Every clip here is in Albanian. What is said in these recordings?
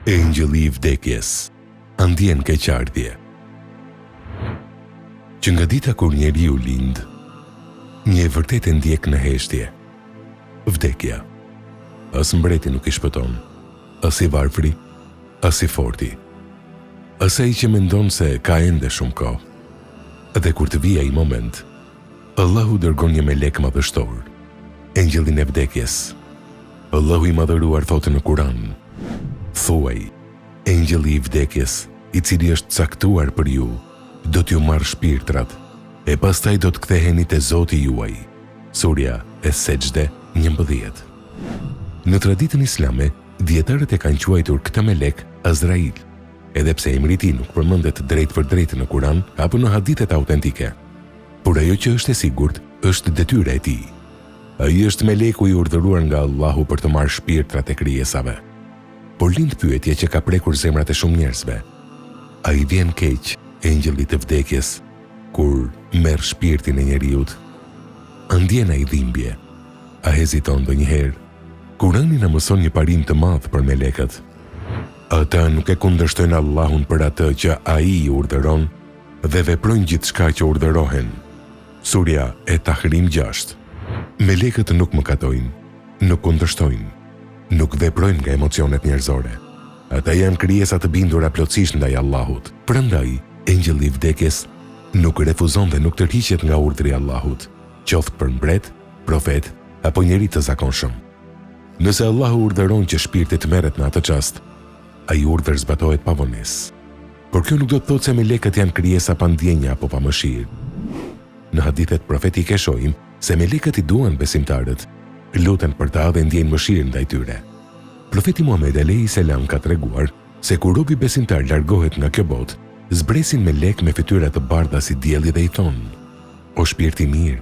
Engjëlli i vdekjes, andjen keqardhje. Që nga dita kur njeriu lind, një e vërtet e ndjek në heshtje. Vdekja. As mbreti nuk i shpëton, as i varfri, as i forti. As ai që mendon se ka ende shumë kohë. Dhe kur të vijë ai moment, Allahu dërgon një melek madhështor, engjëllin e vdekjes. Allahu i madhëruar thotë në Kur'an: thuaj, engjëlli i vdekjes, i cili është caktuar për ju, do t'ju marrë shpirtrat, e pastaj do të ktheheni te Zoti juaj. Surja Es-Sejdë 11. Në traditën islame, dietarët e kanë quajtur këtë melek Azrail, edhe pse emri i tij nuk përmendet drejt për drejt në Kur'an apo në hadithet autentike. Por ajo që është e sigurt është detyra e tij. Ai është meleku i urdhëruar nga Allahu për të marrë shpirtrat e krijesave. Por lind pyetje që ka prekur zemrat e shumë njerëzve. A i vjen keq engjëllit të vdekjes kur merr shpirtin e njeriut? A ndjen ai dhimbje? A heziton ndonjëherë? Kurani na mëson një parim të madh për melekët. Ata nuk e kundërshtojnë Allahun për atë që ai i urdhëron dhe veprojnë gjithçka që urdhërohen. Surja Et-Tahrim 6. Melekët nuk mëkatojnë, nuk kundërshtojnë, nuk veprojnë nga emocionet njerëzore. Ata janë krijesa të bindura plotësisht ndaj Allahut. Prandaj, engjëlli i vdekjes nuk refuzon dhe nuk tërhiqet nga urdhri i Allahut, qoftë për mbret, profet apo njeri të zakonshëm. Nëse Allahu urdhëron që shpirti të merret në atë çast, ai urdhër zbatohet pa vonesë. Por kjo nuk do të thotë se melekët janë krijesa pa ndjenja apo pa mëshirë. Në hadithet profetike shohim se melekët i duan besimtarët, luten për ta dhe ndjejnë mëshirë ndaj tyre. Profeti Muhammed a.s. ka treguar se kur robi besimtar largohet nga kjo botë, zbresin melek me fytyra të bardha si dielli dhe i thonë: o shpirti mirë,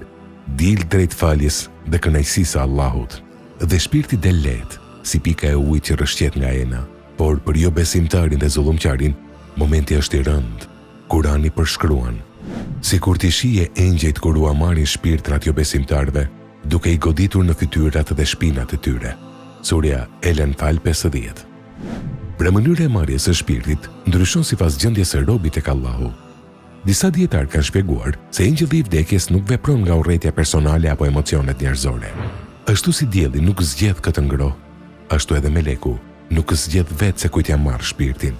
dil drejt faljes dhe kënaqësisë së Allahut. Dhe shpirti del lehtë, si pika e ujit që rrëshqet nga ena. Por për jo besimtarin dhe zullumqarin, momenti është i rëndë. Kurani përshkruan: sikur t'i shije engjëjt kur u marrin shpirtrat jo besimtarve, duke i goditur në fytyrat dhe shpinat e tyre. Surja El-Anfal 50. Pra mënyra e marrjes së shpirtit ndryshon sipas gjendjes së robit tek Allahu. Disa dietar kanë shpjeguar se engjëlli i vdekjes nuk vepron nga urrëtia personale apo emocionet njerëzore. Ashtu si dielli nuk zgjedh këtë ngrohtë, ashtu edhe meleku nuk zgjedh vetë se kujt ja marr shpirtin.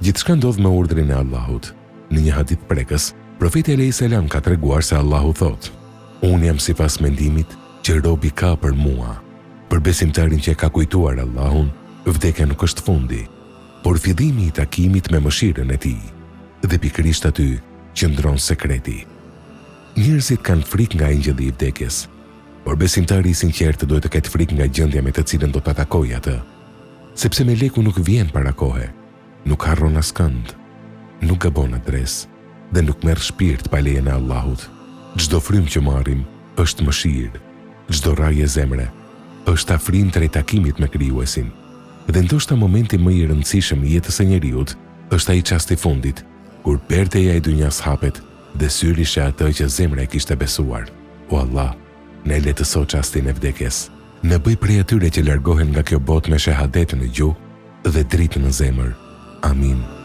Gjithçka ndodh me urdhrin e Allahut. Në një hadith prekës, profeti a.s. ka treguar se Allahu thotë: unë jam sipas mendimit që robi ka për mua. Për besimtarin që e ka kujtuar Allahun, vdekja nuk është fundi, por fillimi i takimit me mëshirën e tij. Dhe pikërisht aty qëndron sekreti. Njerëzit kanë frikë nga engjëlli i vdekjes, por besimtari i sinqertë duhet të ketë frikë nga gjendja me të cilën do ta takojë atë. Sepse meleku nuk vjen para kohe, nuk harron askënd, nuk gabon adres dhe nuk merr shpirt pa lejen e Allahut. Çdo frym që marrim është mëshirë, çdo rrajë zemre është afrim drejt takimit me Krijuesin. Dhe ndoshta momenti më i rëndësishëm i jetës së njeriut është ai çast i fundit, kur perdeja e dynjas hapet dhe syri sheh atë që zemra e kishte besuar. O Allah, ne letëso çastin e vdekjes. Në bëj prej atyre që largohen nga kjo botë me shahadet në gjuhë dhe dritë në zemër. Amin.